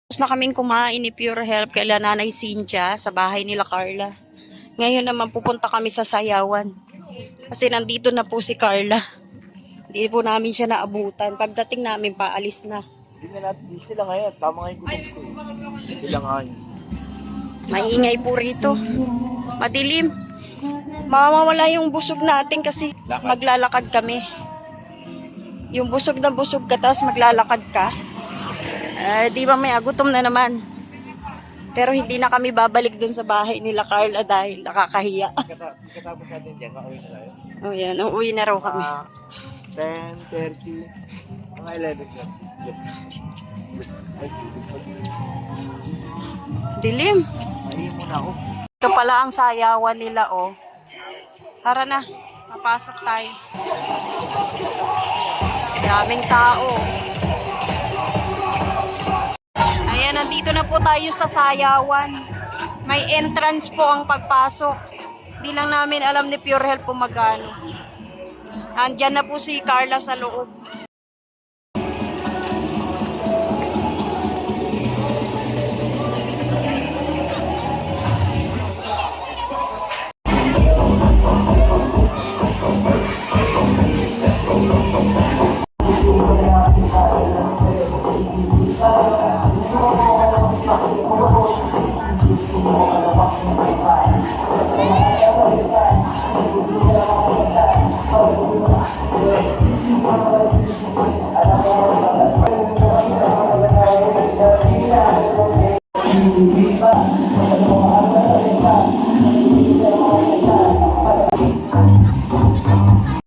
Tapos na kaming kumain ni Pure Health kaila Nanay Cynthia sa bahay nila Carla. Ngayon naman pupunta kami sa Sayawan. Kasi nandito na po si Carla. Hindi po namin siya naabutan. Pagdating namin, paalis na. Hindi na natin, hindi sila ngayon. Tama nga yung gutom ko eh. Hindi lang ngayon. Maingay po rito. Madilim. Mawawala yung busog natin kasi maglalakad kami. Yung busog na busog ka, tapos maglalakad ka. Di ba may agutom na naman. Pero hindi na kami babalik dun sa bahay nila Carla dahil nakakahiya. Katapos natin dyan, makauwi na tayo. Oh yan, uuwi na raw kami. 10:30, mga 11 lang. Dilim. Mahihin muna ako. Ito pala ang sayawan nila, oh. Tara na, papasok tayo. Daming tao. Ayan, nandito na po tayo sa sayawan. May entrance po ang pagpasok. Hindi lang namin alam ni Pure Health kung magkano. Andyan na po si Carla sa loob.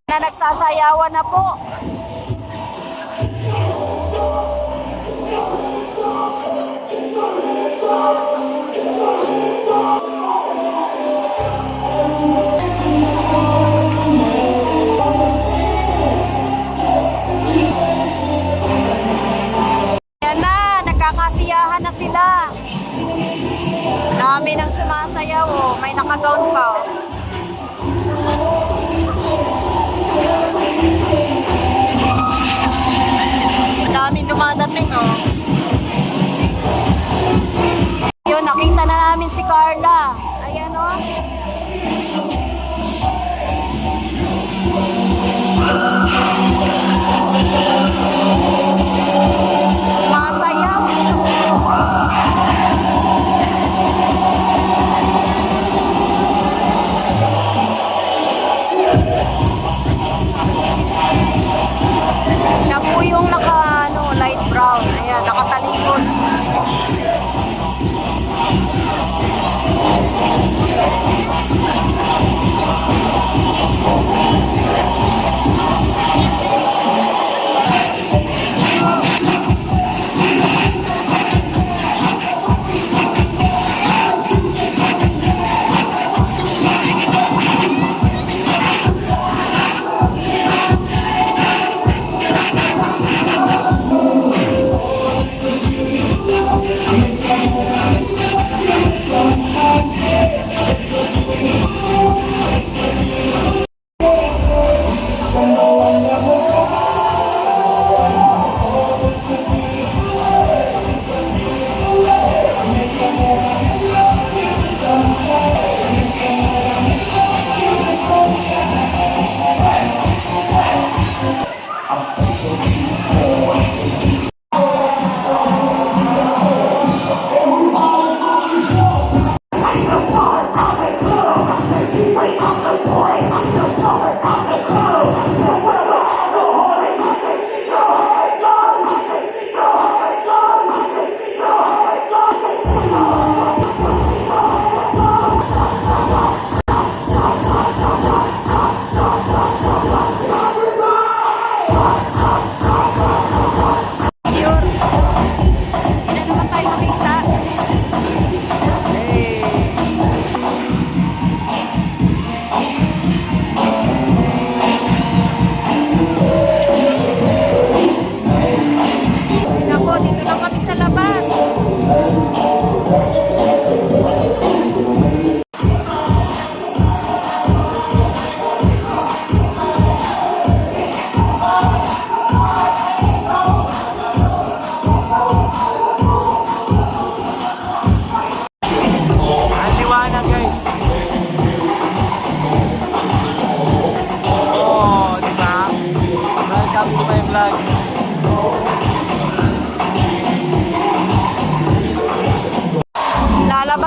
Na nagsasayawan na po. Yan na, nagkakasiyahan na sila. Dami nang sumasayaw, oh. May nakagown pa, oh. Daming dumadating, oh. Yun, nakita na namin si Carla. Ayan, oh. Masayaw. Siya po yung light brown. Ayan, nakatalikod.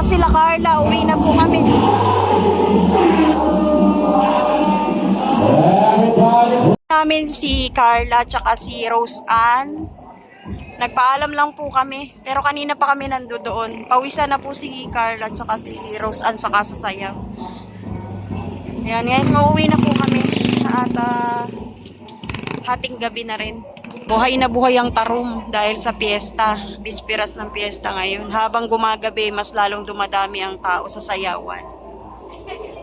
tsaka sila Carla, uwi na po kami. Namin si Carla tsaka si Rose Ann. Nagpaalam lang po kami, pero kanina pa kami nandoon. Pawisan na po si Carla tsaka si Rose Ann sa kasasayaw. Ayan, ngayon uuwi na po kami at hating gabi na rin. Buhay na buhay ang Tarum dahil sa piyesta, bispiras ng piyesta ngayon. Habang gumagabi, mas lalong dumadami ang tao sa sayawan.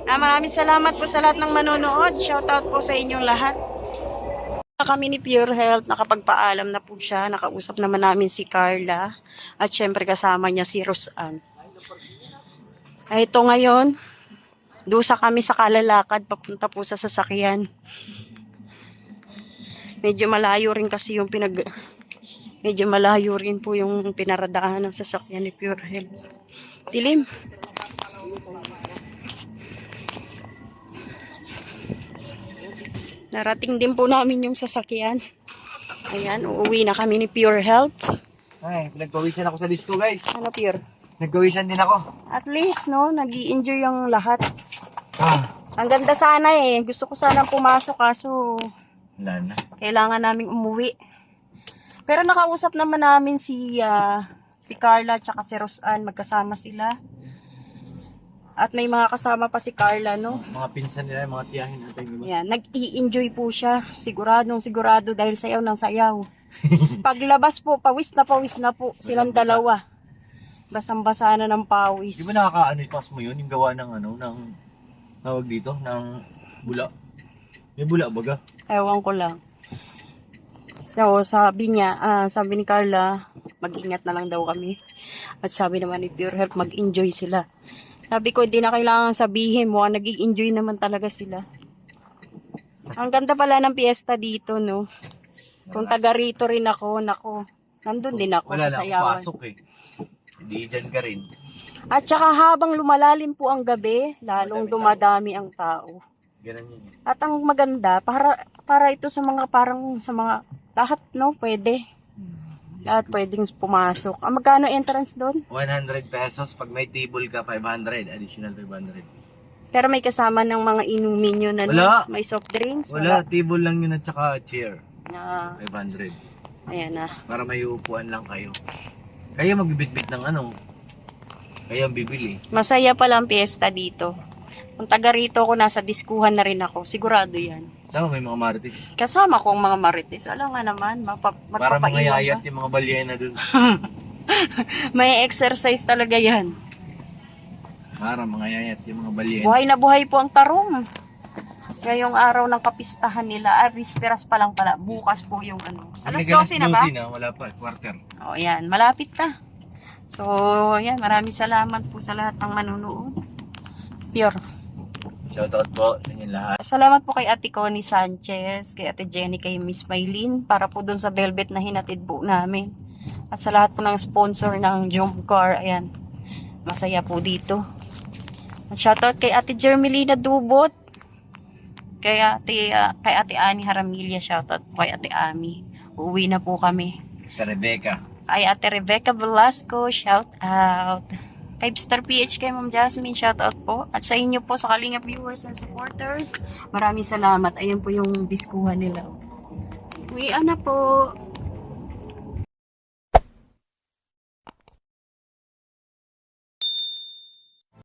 Maraming salamat po sa lahat ng manonood. Shoutout po sa inyong lahat. Kami ni Pure Health, nakapagpaalam na po siya. Nakausap naman namin si Carla. At syempre kasama niya si Rose Ann. Ay, ito ngayon, dusa kami sa kalalakad papunta po sa sasakyan. Medyo malayo rin kasi yung medyo malayo rin po yung pinaradahan ng sasakyan ni Pure Health. Dilim. Narating din po namin yung sasakyan. Ayan, uuwi na kami ni Pure Health. Ay, nagpawisan ako sa disco, guys. Ano, Pure? Nagpawisan din ako. At least, no, nag-i-enjoy yung lahat. Ah, Ang ganda sana eh. Gusto ko sana pumasok kaso wala na. kailangan naming umuwi. Pero nakausap naman namin si Carla at si Rose Ann. Magkasama sila. At may mga kasama pa si Carla, no? Mga pinsan nila, mga tiyahin natin. Diba? Yan, nag-i-enjoy po siya. Sigurado dahil sayaw ng sayaw. Paglabas po, pawis na po silang dalawa. Basang-basa na ng pawis. Di ba nakakaano pas mo yun? Yung gawa ng ng tawag dito, ng bula. May bula baga? Ewan ko lang. So, sabi ni Carla, mag-ingat na lang daw kami. At sabi naman ni Pure Health, mag-enjoy sila. Sabi ko, hindi na kailangan sabihin mo, nag-i-enjoy naman talaga sila. Ang ganda pala ng piyesta dito, no? Kung taga rito rin ako, nandun din ako Wala sa na sayawan. ako pasok eh. Hindi dyan ka rin. At saka habang lumalalim po ang gabi, lalong dumadami ang tao. Ganun yun. At ang maganda, para ito sa mga lahat, no? Pwede. Lahat pwedeng pumasok. Ang magkano entrance doon? 100 pesos. Pag may table ka, 500. Additional 500. Pero may kasama ng mga inumin yun na Wala. may soft drinks. Wala, table lang yun at saka chair. Na, 500. ayan na. Para may upuan lang kayo. Kayo magbibitbit ng kayo ang bibili. Masaya pala ang piyesta dito. Kung taga rito ako, nasa diskuhan na rin ako. Sigurado yan. Tama, may mga marites. Kasama ko ang mga marites. Alam nga naman, Para mga magpapaiwan yayat ka. yung mga balyena dun. May exercise talaga yan. Para mga yayat yung mga balyena. Buhay na buhay po ang Tarum. Ngayong araw ng kapistahan nila, bisperas pa lang pala. Bukas po yung Alas 12 na ba? 12 na, wala pa, quarter. O yan, malapit na. So, yan, maraming salamat po sa lahat ng manunood. Pure. Shoutout po sa inyo lahat. Salamat po kay Ate Connie Sanchez, kay Ate Jenny, kay Miss Maylin, para po dun sa Velvet na hinatid po namin. At sa lahat po ng sponsor ng Jump Car, ayan, masaya po dito. At shoutout kay Ate Jermelina Dubot, kay Ate Ani Haramilya, shoutout po kay Ate Ami. Uuwi na po kami. Sa Rebecca. Ay Ate Rebecca Velasco, shoutout. 5-star PH kay Ma'am Jasmine, shoutout po. At sa inyo po, sa Kalinga viewers and supporters, maraming salamat. Ayun po yung diskuhan nila. Uwian na po.